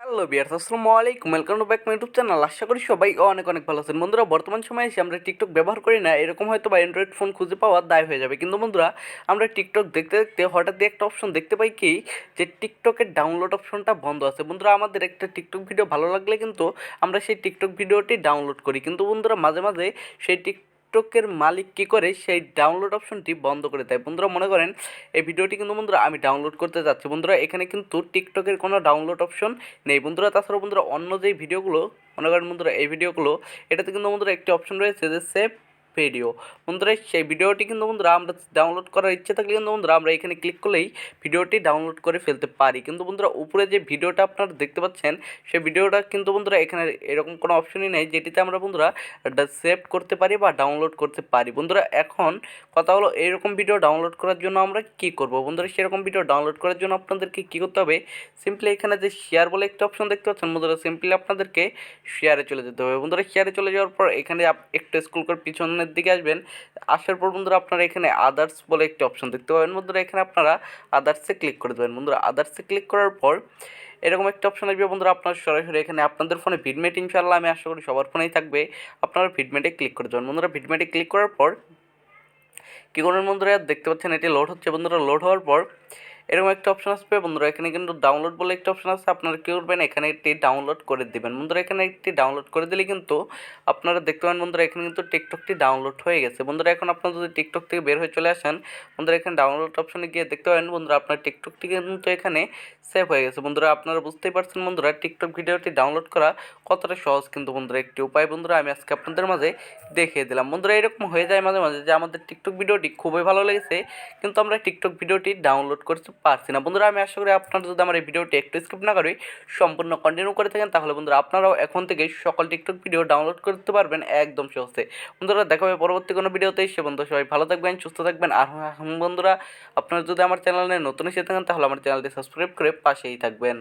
Hello bears, আসসালামু আলাইকুম। Welcome to back my YouTube channel. আশা করি সবাই অনেক অনেক ভালো আছেন। বন্ধুরা, বর্তমান সময়ে এসে আমরা টিকটক ব্যবহার করি না, এরকম হয়তো বা অ্যান্ড্রয়েড ফোন খুঁজে পাওয়া দায় হয়ে যাবে। কিন্তু বন্ধুরা, আমরা টিকটক দেখতে দেখতে হঠাৎই একটা অপশন দেখতে পাই কি, যে টিকটকের ডাউনলোড অপশনটা বন্ধ আছে। বন্ধুরা, আমাদের একটা টিকটক ভিডিও ভালো লাগলে কিন্তু আমরা সেই টিকটক ভিডিওটি ডাউনলোড করি, কিন্তু বন্ধুরা মাঝে মাঝে সেই টিকটকের মালিক কী করে, সেই ডাউনলোড অপশনটি বন্ধ করে দেয়। বন্ধুরা মনে করেন এই ভিডিওটি কিন্তু বন্ধুরা আমি ডাউনলোড করতে যাচ্ছি। বন্ধুরা, এখানে কিন্তু টিকটকের কোনো ডাউনলোড অপশন নেই। বন্ধুরা, তাছাড়াও বন্ধুরা অন্য যেই ভিডিওগুলো মনে করেন বন্ধুরা এই ভিডিওগুলো, এটাতে কিন্তু বন্ধুরা একটি অপশন রয়েছে যে সেভ ভিডিও। বন্ধুরা, সেই ভিডিওটি কিন্তু বন্ধুরা আমরা ডাউনলোড করার ইচ্ছে থাকলে কিন্তু বন্ধুরা আমরা এখানে ক্লিক করলেই ভিডিওটি ডাউনলোড করে ফেলতে পারি। কিন্তু বন্ধুরা উপরে যে ভিডিওটা আপনারা দেখতে পাচ্ছেন, সেই ভিডিওটা কিন্তু বন্ধুরা এখানে এরকম কোনো অপশনই নেই যেটিতে আমরা বন্ধুরা সেভ করতে পারি বা ডাউনলোড করতে পারি। বন্ধুরা, এখন কথা হলো এইরকম ভিডিও ডাউনলোড করার জন্য আমরা কী করব। বন্ধুরা, সেরকম ভিডিও ডাউনলোড করার জন্য আপনাদেরকে কী করতে হবে, সিম্পলি এখানে যে শেয়ার বলে একটা অপশন দেখতে পাচ্ছেন বন্ধুরা, সিম্পলি আপনাদেরকে শেয়ারে চলে যেতে হবে। বন্ধুরা, শেয়ারে চলে যাওয়ার পর এখানে একটু স্ক্রল করে পিছনের দিকে আসবেন। আসার পর বন্ধুরা আপনারা এখানে আদার্স বলে একটি অপশন দেখতে পাবেন। বন্ধুরা, এখানে আপনারা আদার্সে ক্লিক করে দেবেন। বন্ধুরা, আদার্সে ক্লিক করার পর এরকম একটা অপশন আসবে। বন্ধুরা, আপনারা সরাসরি এখানে আপনাদের ফোনে ভিডমেট, ইনশাআল্লাহ আমি আশা করি সবার ফোনেই থাকবে, আপনারা ভিডমেটে ক্লিক করে দেবেন। বন্ধুরা, ভিডমেটে ক্লিক করার পর কী করবেন বন্ধুরা, দেখতে পাচ্ছেন এটি লোড হচ্ছে। বন্ধুরা, লোড হওয়ার পর এরকম একটা অপশন আসবে। বন্ধুরা, এখানে কিন্তু ডাউনলোড বলে একটা অপশন আছে, আপনারা কী করবেন এখানে একটি ডাউনলোড করে দেবেন। বন্ধুরা, এখানে একটি ডাউনলোড করে দিলে কিন্তু আপনারা দেখতে পাবেন বন্ধুরা এখানে কিন্তু টিকটকটি ডাউনলোড হয়ে গেছে। বন্ধুরা, এখন আপনারা যদি টিকটক থেকে বের হয়ে চলে আসেন, বন্ধুরা এখানে ডাউনলোড অপশনে গিয়ে দেখতে পাবেন বন্ধুরা আপনার টিকটকটি কিন্তু এখানে সেভ হয়ে গেছে। বন্ধুরা, আপনারা বুঝতেই পারছেন বন্ধুরা টিকটক ভিডিওটি ডাউনলোড করা কতটা সহজ। কিন্তু বন্ধুরা একটি উপায় বন্ধুরা আমি আজকে আপনাদের মাঝে দেখিয়ে দিলাম। বন্ধুরা, এরকম হয়ে যায় মাঝে মাঝে যে আমাদের টিকটক ভিডিওটি খুবই ভালো লেগেছে, কিন্তু আমরা টিকটক ভিডিওটি ডাউনলোড করতে পারছি না। বন্ধুরা, আমি আশা করি আপনারা যদি আমার এই ভিডিওটি একটু স্কিপ না করে সম্পূর্ণ কন্টিনিউ করে থাকেন, তাহলে বন্ধুরা আপনারাও এখন থেকে সকল টিকটক ভিডিও ডাউনলোড করতে পারবেন একদম সহজে। বন্ধুরা, দেখা হবে পরবর্তী কোনো ভিডিওতে। সে বন্ধু সবাই ভালো থাকবেন, সুস্থ থাকবেন। আর বন্ধুরা, আপনারা যদি আমার চ্যানেলে নতুন এসে থাকেন তাহলে আমার চ্যানেলটি সাবস্ক্রাইব করে পাশেই থাকবেন।